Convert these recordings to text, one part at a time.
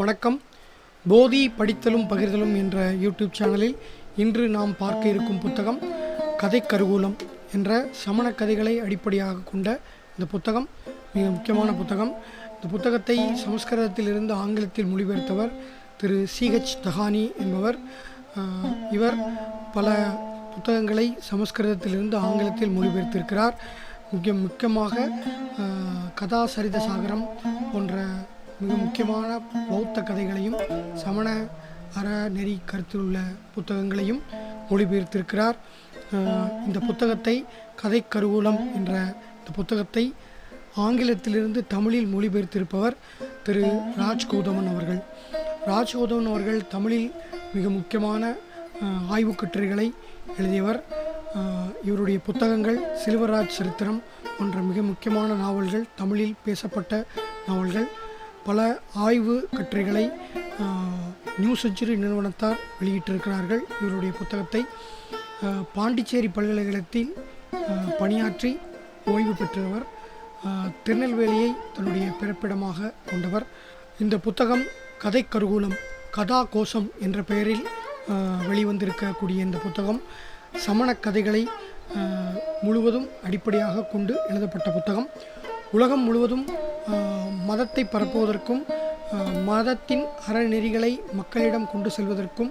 வணக்கம். போதி படித்தலும் பகிர்தலும் என்ற யூடியூப் சேனலில் இன்று நாம் பார்க்க இருக்கும் புத்தகம் கதை கருவூலம் என்ற சமண கதைகளை அடிப்படையாக கொண்ட இந்த புத்தகம் மிக முக்கியமான புத்தகம். இந்த புத்தகத்தை சமஸ்கிருதத்திலிருந்து ஆங்கிலத்தில் மொழிபெயர்த்தவர் திரு CH தஹானி என்பவர். இவர் பல புத்தகங்களை சமஸ்கிருதத்திலிருந்து ஆங்கிலத்தில் மொழிபெயர்த்திருக்கிறார். முக்கியமாக கதாசரித சாகரம் போன்ற மிக முக்கியமான பௌத்த கதைகளையும் சமண அறநெறி கருத்தில் உள்ள புத்தகங்களையும் மொழிபெயர்த்திருக்கிறார். இந்த புத்தகத்தை கதை கருவூலம் என்ற இந்த புத்தகத்தை ஆங்கிலத்திலிருந்து தமிழில் மொழிபெயர்த்திருப்பவர் திரு ராஜ்கௌதமன் அவர்கள். ராஜ்கௌதமன் அவர்கள் தமிழில் மிக முக்கியமான ஆய்வு கட்டுரைகளை எழுதியவர். இவருடைய புத்தகங்கள் சில்வராஜ் சரித்திரம் போன்ற மிக முக்கியமான நாவல்கள், தமிழில் பேசப்பட்ட நாவல்கள், பல ஆய்வு கட்டுரைகளை நியூ செஞ்சுரி நிறுவனத்தார் வெளியிட்டிருக்கிறார்கள். இவருடைய புத்தகத்தை பாண்டிச்சேரி பல்கலைக்கழகத்தில் பணியாற்றி ஓய்வு பெற்றவர். திருநெல்வேலியை தன்னுடைய பிறப்பிடமாக கொண்டவர். இந்த புத்தகம் கதை கருவூலம், கதா கோஷம் என்ற பெயரில் வெளிவந்திருக்கக்கூடிய இந்த புத்தகம் சமண கதைகளை முழுவதும் அடிப்படையாக கொண்டு எழுதப்பட்ட புத்தகம். உலகம் முழுவதும் மதத்தை பரப்புவதற்கும் மதத்தின் அறநெறிகளை மக்களிடம் கொண்டு செல்வதற்கும்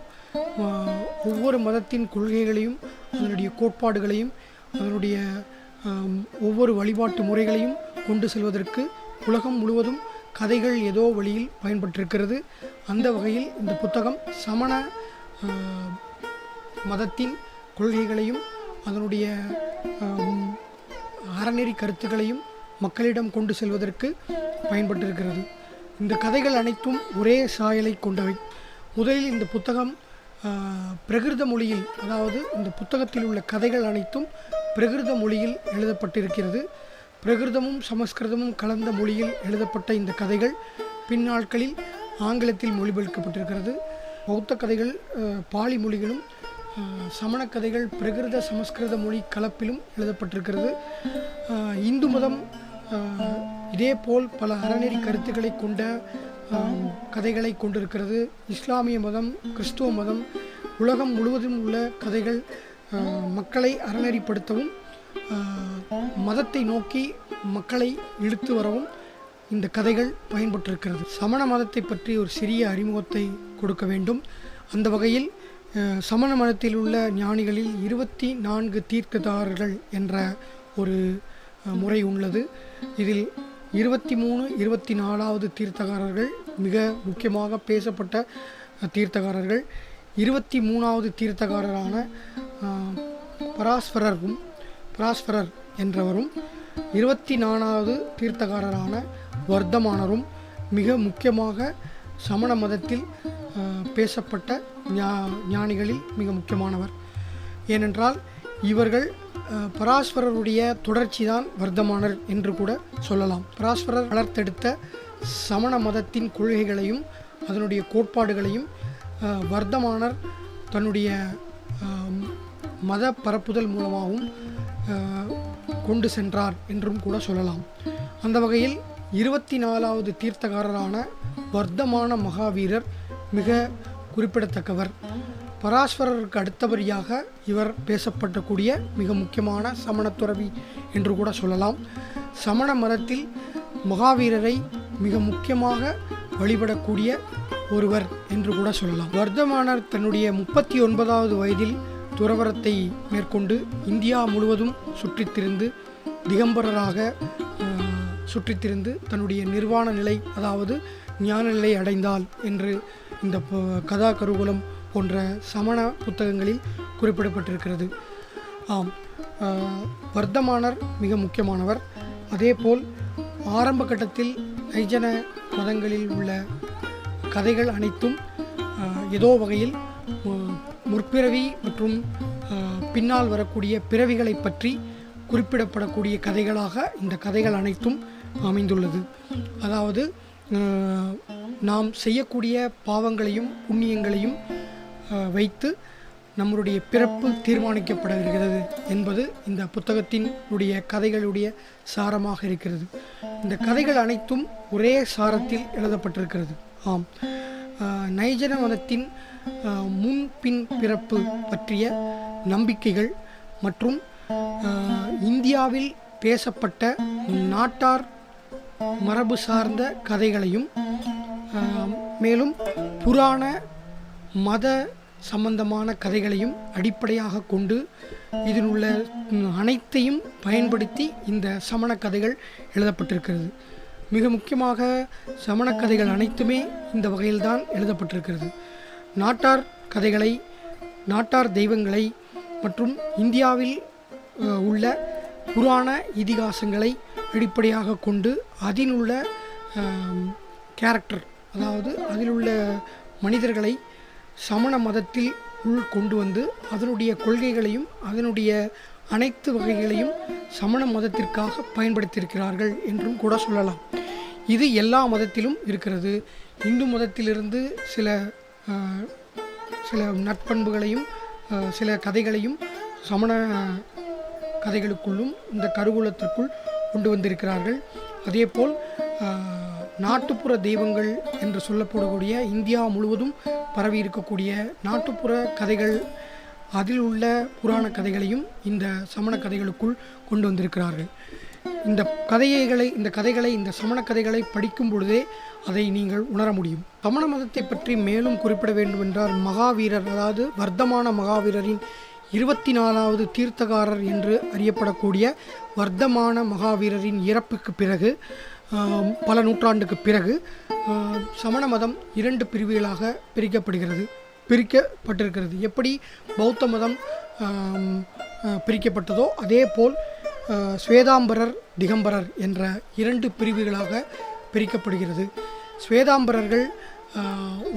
ஒவ்வொரு மதத்தின் கொள்கைகளையும் அதனுடைய கோட்பாடுகளையும் அதனுடைய ஒவ்வொரு வழிபாட்டு முறைகளையும் கொண்டு செல்வதற்கு உலகம் முழுவதும் கதைகள் ஏதோ வழியில் பயன்பட்டிருக்கிறது. அந்த வகையில் இந்த புத்தகம் சமண மதத்தின் கொள்கைகளையும் அதனுடைய அறநெறி கருத்துக்களையும் மக்களிடம் கொண்டு செல்வதற்கு பயன்பட்டிருக்கிறது. இந்த கதைகள் அனைத்தும் ஒரே சாயலை கொண்டவை. முதலில் இந்த புத்தகம் பிரகிருத மொழியில், அதாவது இந்த புத்தகத்தில் உள்ள கதைகள் அனைத்தும் பிரகிருத மொழியில் எழுதப்பட்டிருக்கிறது. பிரகிருதமும் சமஸ்கிருதமும் கலந்த மொழியில் எழுதப்பட்ட இந்த கதைகள் பின்னாட்களில் ஆங்கிலத்தில் மொழிபெயர்க்கப்பட்டிருக்கிறது. பௌத்த கதைகள் பாலி மொழிகளும், சமண கதைகள் பிரகிருத சமஸ்கிருத மொழி கலப்பிலும் எழுதப்பட்டிருக்கிறது. இந்து மதம் இதேபோல் பல அறநெறி கருத்துக்களை கொண்ட கதைகளை கொண்டிருக்கிறது. இஸ்லாமிய மதம், கிறிஸ்துவ மதம், உலகம் முழுவதும் உள்ள கதைகள் மக்களை அறநெறிப்படுத்தவும் மதத்தை நோக்கி மக்களை இழுத்து வரவும் இந்த கதைகள் பயன்பட்டிருக்கிறது. சமண மதத்தை பற்றி ஒரு சிறிய அறிமுகத்தை கொடுக்க வேண்டும். அந்த வகையில் சமண மதத்தில் உள்ள ஞானிகளில் 24 தீர்க்கதாரர்கள் என்ற ஒரு முறை உள்ளது. இதில் 23, 24வது தீர்த்தகாரர்கள் மிக முக்கியமாக பேசப்பட்ட தீர்த்தகாரர்கள். 23வது தீர்த்தகாரரான பராஸ்பரர் என்றவரும் 24வது தீர்த்தகாரரான வர்த்தமானரும் மிக முக்கியமாக சமண மதத்தில் பேசப்பட்ட ஞானிகளில் மிக முக்கியமானவர். ஏனென்றால் இவர்கள் பராஸ்பரருடைய தொடர்ச்சி தான் வர்த்தமானர் என்று கூட சொல்லலாம். பராஸ்பரர் வளர்த்தெடுத்த சமண மதத்தின் கொள்கைகளையும் அதனுடைய கோட்பாடுகளையும் வர்த்தமானர் தன்னுடைய மத பரப்புதல் மூலமாகவும் கொண்டு சென்றார் என்றும் கூட சொல்லலாம். அந்த வகையில் 24வது தீர்த்தகாரரான வர்த்தமான மகாவீரர் மிக குறிப்பிடத்தக்கவர். பராஸ்பரருக்கு அடுத்தபடியாக இவர் பேசப்படக்கூடிய மிக முக்கியமான சமண துறவி என்று கூட சொல்லலாம். சமண மதத்தில் மகாவீரரை மிக முக்கியமாக வழிபடக்கூடிய ஒருவர் என்று கூட சொல்லலாம். வர்த்தமானர் தன்னுடைய 39வது வயதில் துறவரத்தை மேற்கொண்டு இந்தியா முழுவதும் சுற்றித்திருந்து திகம்பரராக சுற்றித்திருந்து தன்னுடைய நிர்வாண நிலை, அதாவது ஞான நிலை அடைந்தால் என்று இந்த கதா கருவூலம் போன்ற சமண புத்தகங்களில் குறிப்பிடப்பட்டிருக்கிறது. வர்த்தமானர் மிக முக்கியமானவர். அதேபோல் ஆரம்ப கட்டத்தில் ஐஜன மதங்களில் உள்ள கதைகள் அனைத்தும் ஏதோ வகையில் முற்பிறவி மற்றும் பின்னால் வரக்கூடிய பிறவிகளை பற்றி குறிப்பிடப்படக்கூடிய கதைகளாக இந்த கதைகள் அனைத்தும் அமைந்துள்ளது. அதாவது நாம் செய்யக்கூடிய பாவங்களையும் புண்ணியங்களையும் வைத்து நம்முடைய பிறப்பு தீர்மானிக்கப்படுகிறது என்பது இந்த புத்தகத்தினுடைய கதைகளுடைய சாரமாக இருக்கிறது. இந்த கதைகள் அனைத்தும் ஒரே சாரத்தில் எழுதப்பட்டிருக்கிறது. ஆம், நைஜன மதத்தின் முன்பின் பிறப்பு பற்றிய நம்பிக்கைகள் மற்றும் இந்தியாவில் பேசப்பட்ட நாட்டார் மரபு சார்ந்த கதைகளையும் மேலும் புராண மத சம்பந்தமான கதைகளையும் அடிப்படையாக கொண்டு இதில் உள்ள அனைத்தையும் பயன்படுத்தி இந்த சமண கதைகள் எழுதப்பட்டிருக்கிறது. மிக முக்கியமாக சமண கதைகள் அனைத்துமே இந்த வகையில்தான் எழுதப்பட்டிருக்கிறது. நாட்டார் கதைகளை, நாட்டார் தெய்வங்களை மற்றும் இந்தியாவில் உள்ள புராண இதிகாசங்களை அடிப்படையாக கொண்டு அதில் உள்ள கேரக்டர், அதாவது அதில் உள்ள மனிதர்களை சமண மதத்தில் உள் கொண்டு வந்து அதனுடைய கொள்கைகளையும் அதனுடைய அனைத்து வகைகளையும் சமண மதத்திற்காக பயன்படுத்தியிருக்கிறார்கள் என்றும் கூட சொல்லலாம். இது எல்லா மதத்திலும் இருக்கிறது. இந்து மதத்திலிருந்து சில நற்பண்புகளையும் சில கதைகளையும் சமண கதைகளுக்குள்ளும் இந்த கருவூலத்திற்குள் கொண்டு வந்திருக்கிறார்கள். அதேபோல் நாட்டுப்புற தெய்வங்கள் என்று சொல்லப்படக்கூடிய இந்தியா முழுவதும் பரவி இருக்கக்கூடிய நாட்டுப்புற கதைகள், அதில் உள்ள புராண கதைகளையும் இந்த சமண கதைகளுக்குள் கொண்டு வந்திருக்கிறார்கள். இந்த கதைகளை இந்த சமண கதைகளை படிக்கும் பொழுதே அதை நீங்கள் உணர முடியும். சமண மதத்தை பற்றி மேலும் குறிப்பிட வேண்டும் என்றால், மகாவீரர், அதாவது வர்த்தமான மகாவீரரின் 24வது தீர்த்தகாரர் என்று அறியப்படக்கூடிய வர்த்தமான மகாவீரரின் இறப்புக்கு பிறகு பல நூற்றாண்டுக்கு பிறகு சமண மதம் 2 பிரிவுகளாக பிரிக்கப்பட்டிருக்கிறது. எப்படி பௌத்த மதம் பிரிக்கப்பட்டதோ அதே போல் ஸ்வேதாம்பரர், திகம்பரர் என்ற 2 பிரிவுகளாக பிரிக்கப்படுகிறது. ஸ்வேதாம்பரர்கள்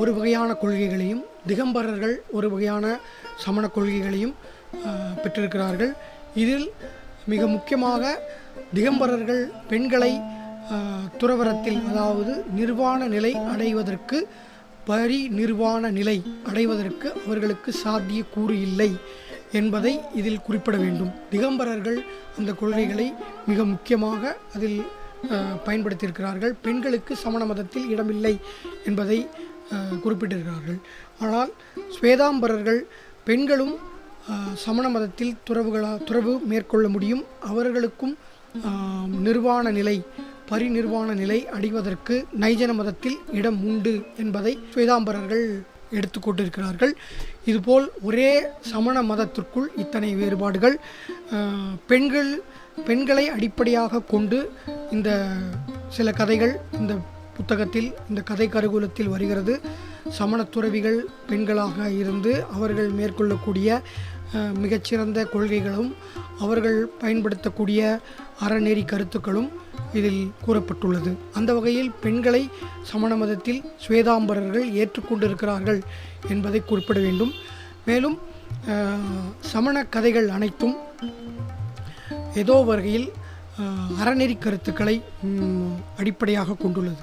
ஒரு வகையான கொள்கைகளையும் திகம்பரர்கள் ஒரு வகையான சமண கொள்கைகளையும் பெற்றிருக்கிறார்கள். இதில் மிக முக்கியமாக திகம்பரர்கள் பெண்களை துறவரத்தில், அதாவது நிர்வாண நிலை அடைவதற்கு, பரிநிர்வாண நிலை அடைவதற்கு அவர்களுக்கு சாத்திய கூறு இல்லை என்பதை இதில் குறிப்பிட வேண்டும். திகம்பரர்கள் அந்த கொள்கைகளை மிக முக்கியமாக அதில் பயன்படுத்தியிருக்கிறார்கள். பெண்களுக்கு சமண மதத்தில் இடமில்லை என்பதை குறிப்பிட்டிருக்கிறார்கள். ஆனால் ஸ்வேதாம்பரர்கள் பெண்களும் சமண மதத்தில் துறவு மேற்கொள்ள முடியும், அவர்களுக்கும் நிர்வாண நிலை, பரிநிர்வாண நிலை அடைவதற்கு நைஜன மதத்தில் இடம் உண்டு என்பதை ஸ்வேதாம்பரர்கள் எடுத்துக்கொண்டிருக்கிறார்கள். இதுபோல் ஒரே சமண மதத்திற்குள் இத்தனை வேறுபாடுகள். பெண்களை அடிப்படையாக கொண்டு இந்த சில கதைகள் இந்த புத்தகத்தில், இந்த கதை கருவூலத்தில் வருகிறது. சமண துறவிகள் பெண்களாக இருந்து அவர்கள் மேற்கொள்ளக்கூடிய மிகச்சிறந்த கொள்கைகளும் அவர்கள் பயன்படுத்தக்கூடிய அறநெறி கருத்துக்களும் இதில் கூறப்பட்டுள்ளது. அந்த வகையில் பெண்களை சமண மதத்தில் ஸ்வேதாம்பரர்கள் ஏற்றுக்கொண்டிருக்கிறார்கள் என்பதை குறிப்பிட வேண்டும். மேலும் சமண கதைகள் அனைத்தும் ஏதோ வகையில் அறநெறி கருத்துக்களை அடிப்படையாக கொண்டுள்ளது.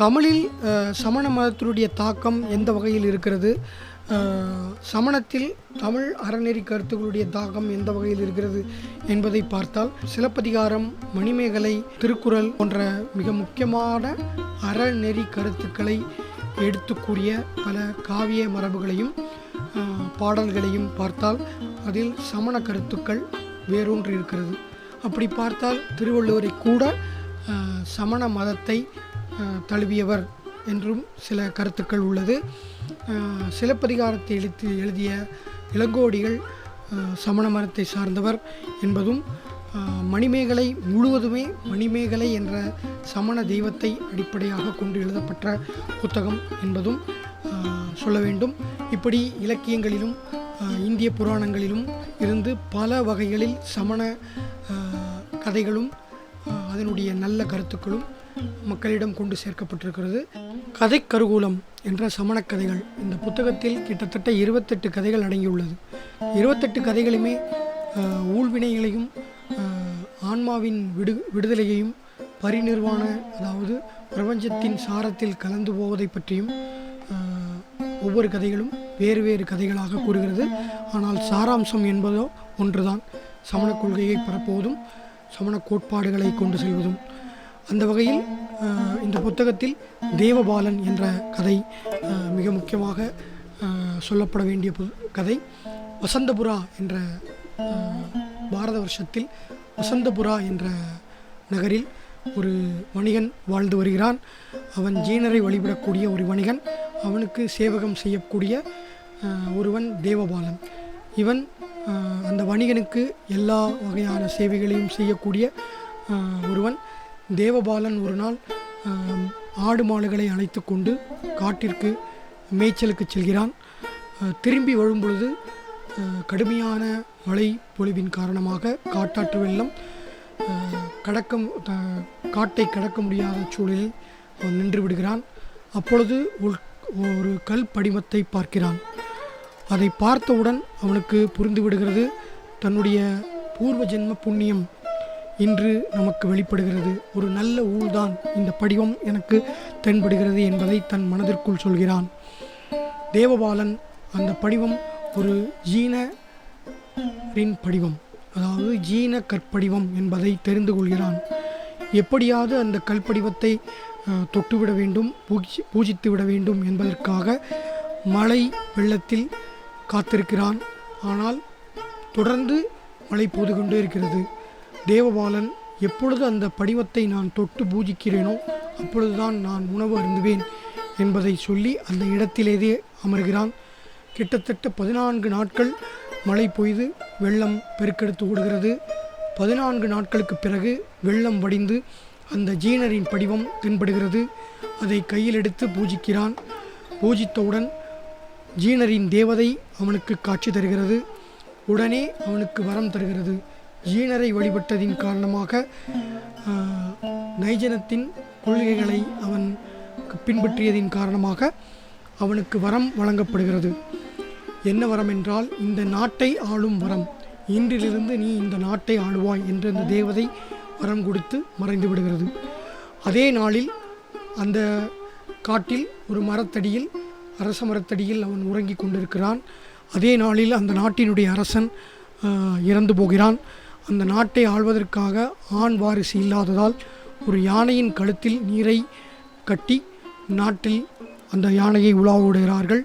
தமிழில் சமண மதத்தினுடைய தாக்கம் எந்த வகையில் இருக்கிறது, சமணத்தில் தமிழ் அறநெறி கருத்துக்களுடைய தாக்கம் எந்த வகையில் இருக்கிறது என்பதை பார்த்தால், சிலப்பதிகாரம், மணிமேகலை, திருக்குறள் போன்ற மிக முக்கியமான அறநெறி கருத்துக்களை எடுத்துக்கூறிய பல காவிய மரபுகளையும் பாடல்களையும் பார்த்தால் அதில் சமண கருத்துக்கள் வேரூன்றி இருக்கிறது. அப்படி பார்த்தால் திருவள்ளுவரை கூட சமண மதத்தை தழுவியவர் என்றும் சில கருத்துக்கள் உள்ளது. சிலப்பதிகாரத்தை எழுதிய இளங்கோடிகள் சமண மதத்தை சார்ந்தவர் என்பதும், மணிமேகலை முழுவதுமே மணிமேகலை என்ற சமண தெய்வத்தை அடிப்படையாக கொண்டு எழுதப்பட்ட புத்தகம் என்பதும் சொல்ல வேண்டும். இப்படி இலக்கியங்களிலும் இந்திய புராணங்களிலும் இருந்து பல வகைகளில் சமண கதைகளும் அதனுடைய நல்ல கருத்துக்களும் மக்களிடம் கொண்டு சேர்க்கப்பட்டிருக்கிறது. கதை கருவூலம் என்ற சமண கதைகள் இந்த புத்தகத்தில் கிட்டத்தட்ட 28 கதைகள் அடங்கியுள்ளது. 28 கதைகளுமே ஊழ்வினைகளையும் ஆன்மாவின் விடுதலையையும் பரிநிர்வாண, அதாவது பிரபஞ்சத்தின் சாரத்தில் கலந்து போவதை பற்றியும் ஒவ்வொரு கதைகளும் வேறு வேறு கதைகளாக கூறுகிறது. ஆனால் சாராம்சம் என்பதோ ஒன்றுதான், சமண கொள்கையை பரப்புவதும் சமண கோட்பாடுகளை கொண்டு செல்வதும். அந்த வகையில் இந்த புத்தகத்தில் தேவபாலன் என்ற கதை மிக முக்கியமாக சொல்லப்பட வேண்டிய கதை. வசந்தபுரா என்ற பாரத வருஷத்தில் வசந்தபுரா என்ற நகரில் ஒரு வணிகன் வாழ்ந்து வருகிறான். அவன் ஜீனரை வழிபடக்கூடிய ஒரு வணிகன். அவனுக்கு சேவகம் செய்யக்கூடிய ஒருவன் தேவபாலன். இவன் அந்த வணிகனுக்கு எல்லா வகையான சேவைகளையும் செய்யக்கூடிய ஒருவன். தேவபாலன் ஒரு நாள் ஆடு மாடுகளை அழைத்து கொண்டு காட்டிற்கு மேய்ச்சலுக்கு செல்கிறான். திரும்பி வரும்பொழுது கடுமையான மழை பொழிவின் காரணமாக காட்டாற்று வெள்ளம் காட்டை கடக்க முடியாத சூழலில் அவன் நின்று விடுகிறான். அப்பொழுது ஒரு கல் படிமத்தை பார்க்கிறான். அதை பார்த்தவுடன் அவனுக்கு புரிந்து விடுகிறது, தன்னுடைய பூர்வ ஜென்ம புண்ணியம் இன்று நமக்கு வெளிப்படுகிறது. ஒரு நல்ல ஊழ்தான் இந்த படிவம் எனக்கு தென்படுகிறது என்பதை தன் மனதிற்குள் சொல்கிறான். தேவபாலன் அந்த படிவம் ஒரு ஜீனரின் படிவம், அதாவது ஜீன கற்படிவம் என்பதை தெரிந்து கொள்கிறான். எப்படியாவது அந்த கல்படிவத்தை தொட்டுவிட வேண்டும், பூஜித்து விட வேண்டும் என்பதற்காக மழை வெள்ளத்தில் காத்திருக்கிறான். ஆனால் தொடர்ந்து மழை போது கொண்டே இருக்கிறது. தேவபாலன் எப்பொழுது அந்த படிவத்தை நான் தொட்டு பூஜிக்கிறேனோ அப்பொழுதுதான் நான் உணவு அருந்துவேன் என்பதை சொல்லி அந்த இடத்திலேயே அமர்கிறான். கிட்டத்தட்ட 14 நாட்கள் மழை பொய்து வெள்ளம் பெருக்கெடுத்து ஓடுகிறது. 14 நாட்களுக்கு பிறகு வெள்ளம் வடிந்து அந்த ஜீனரின் படிவம் தென்படுகிறது. அதை கையில் எடுத்து பூஜிக்கிறான். பூஜித்தவுடன் ஜீனரின் தேவதை அவனுக்கு காட்சி தருகிறது. உடனே அவனுக்கு வரம் தருகிறது. ஜீனரை வழிபட்டதின் காரணமாக நைஜனத்தின் கொள்கைகளை அவன் பின்பற்றியதின் காரணமாக அவனுக்கு வரம் வழங்கப்படுகிறது. என்ன வரம் என்றால், இந்த நாட்டை ஆளும் வரம். இன்றிலிருந்து நீ இந்த நாட்டை ஆளுவாய் என்று அந்த தேவதை வரம் கொடுத்து மறைந்து விடுகிறது. அதே நாளில் அந்த காட்டில் ஒரு மரத்தடியில், அரச மரத்தடியில் அவன் உறங்கி கொண்டிருக்கிறான். அதே நாளில் அந்த நாட்டினுடைய அரசன் இறந்து போகிறான். அந்த நாட்டை ஆள்வதற்காக ஆண் வாரிசு இல்லாததால் ஒரு யானையின் கழுத்தில் நீரை கட்டி நாட்டில் அந்த யானையை உலாவுகிறார்கள்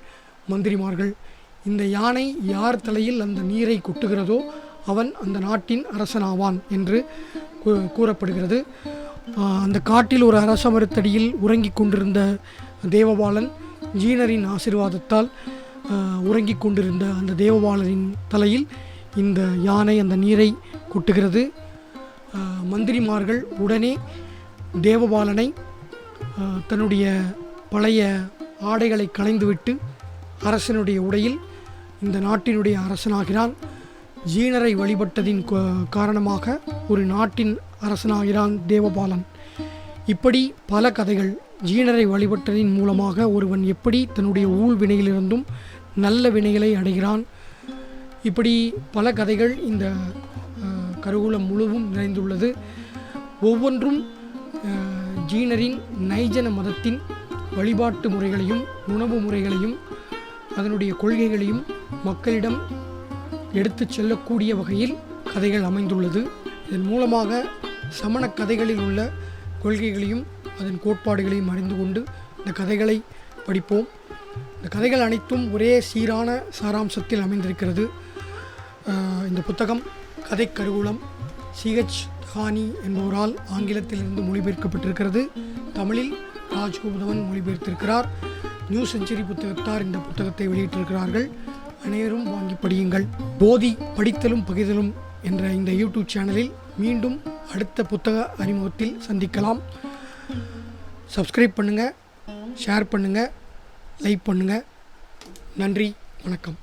மந்திரிமார்கள். இந்த யானை யார் தலையில் அந்த நீரை கொட்டுகிறதோ அவன் அந்த நாட்டின் அரசனாவான் என்று கூறப்படுகிறது. அந்த காட்டில் ஒரு அரச மரத்தடியில் உறங்கி கொண்டிருந்த தேவபாலன் ஜீனரின் ஆசீர்வாதத்தால் உறங்கி கொண்டிருந்த அந்த தேவபாலனின் தலையில் இந்த யானை அந்த நீரை கொட்டுகிறது. மந்திரிமார்கள் உடனே தேவபாலனை தன்னுடைய பழைய ஆடைகளை களைந்துவிட்டு அரசனுடைய உடையில் இந்த நாட்டினுடைய அரசனாகிறான். ஜீனரை வழிபட்டதின் காரணமாக ஒரு நாட்டின் அரசனாகிறான் தேவபாலன். இப்படி பல கதைகள். ஜீனரை வழிபட்டதின் மூலமாக ஒருவன் எப்படி தன்னுடைய ஊழ் வினையிலிருந்தும் நல்ல வினைகளை அடைகிறான். இப்படி பல கதைகள் இந்த கருவூலம் முழுவதும் நிறைந்துள்ளது. ஒவ்வொன்றும் ஜீனரின் நைஜன மதத்தின் வழிபாட்டு முறைகளையும் உணவு முறைகளையும் அதனுடைய கொள்கைகளையும் மக்களிடம் எடுத்து செல்லக்கூடிய வகையில் கதைகள் அமைந்துள்ளது. இதன் மூலமாக சமண கதைகளில் உள்ள கொள்கைகளையும் அதன் கோட்பாடுகளையும் அறிந்து கொண்டு இந்த கதைகளை படிப்போம். இந்த கதைகள் அனைத்தும் ஒரே சீரான சாராம்சத்தில் அமைந்திருக்கிறது. இந்த புத்தகம் கதை கருவூலம் CH ஹானி என்பவரால் ஆங்கிலத்திலிருந்து மொழிபெயர்க்கப்பட்டிருக்கிறது. தமிழில் ராஜ்கோபுதவன் மொழிபெயர்த்திருக்கிறார். நியூ செஞ்சுரி புத்தகத்தார் இந்த புத்தகத்தை வெளியிட்டிருக்கிறார்கள். அனைவரும் வாங்கி படியுங்கள். போதி படித்தலும் பகிர்தலும் என்ற இந்த யூடியூப் சேனலில் மீண்டும் அடுத்த புத்தக அறிமுகத்தில் சந்திக்கலாம். சப்ஸ்கிரைப் பண்ணுங்கள், ஷேர் பண்ணுங்கள், லைக் பண்ணுங்கள். நன்றி, வணக்கம்.